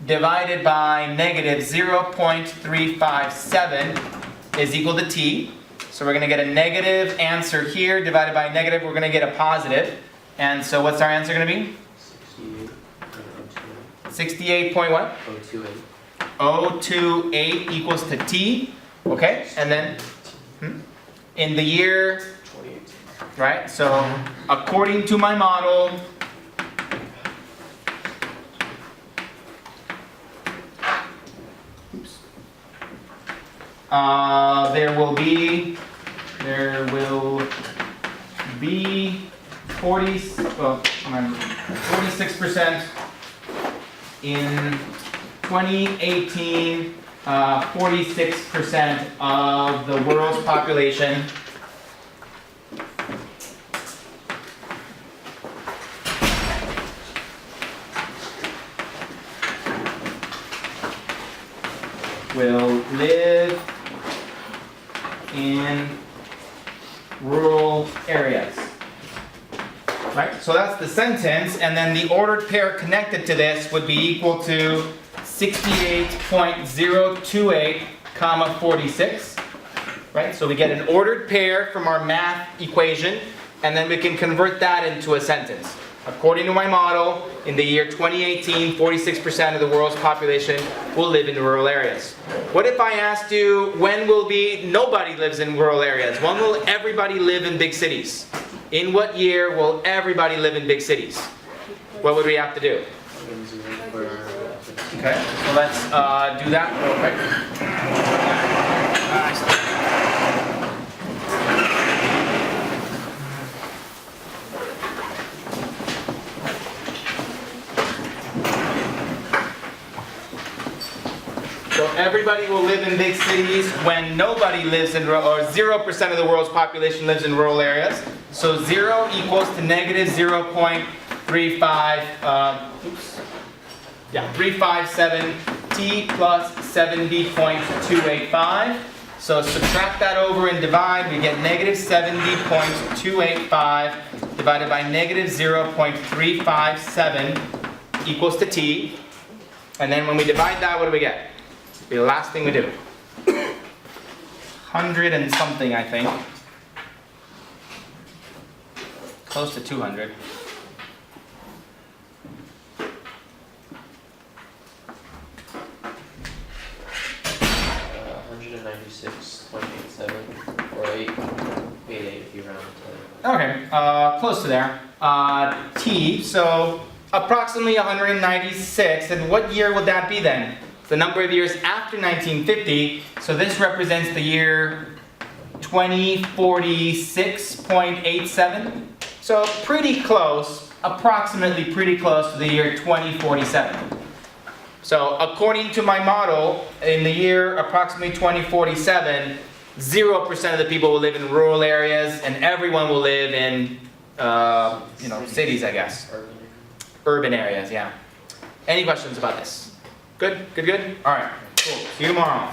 divided by negative 0.357 is equal to t. So we're going to get a negative answer here divided by a negative. We're going to get a positive. And so what's our answer going to be? 68 point what? 028 equals to t. Okay, and then in the year 2018. right? So according to my model, there will be 46% in 2018, 46% of the world's population will live in rural areas. Right? So that's the sentence, and then the ordered pair connected to this would be equal to 68.028 comma 46. Right? So we get an ordered pair from our math equation, and then we can convert that into a sentence. According to my model, in the year 2018, 46% of the world's population will live in rural areas. What if I asked you, when will be nobody lives in rural areas? When will everybody live in big cities? In what year will everybody live in big cities? What would we have to do? Okay, so let's do that real quick. So everybody will live in big cities when nobody lives in, or 0% of the world's population lives in rural areas. So 0 equals to negative 357 t plus 70.285. So subtract that over and divide, we get negative 70.285 divided by negative 0.357 equals to t. And then when we divide that, what do we get? The last thing we do. 100 and something, I think. Close to 200. $196.87 or 888 if you round to. Okay, close to there. T, so approximately 196. And what year would that be then? The number of years after 1950. So this represents the year 2046.87. So pretty close, approximately pretty close to the year 2047. So according to my model, in the year approximately 2047, 0% of the people will live in rural areas, and everyone will live in, cities, I guess. Urban areas, yeah. Any questions about this? Good? Good, good? All right, cool. See you tomorrow.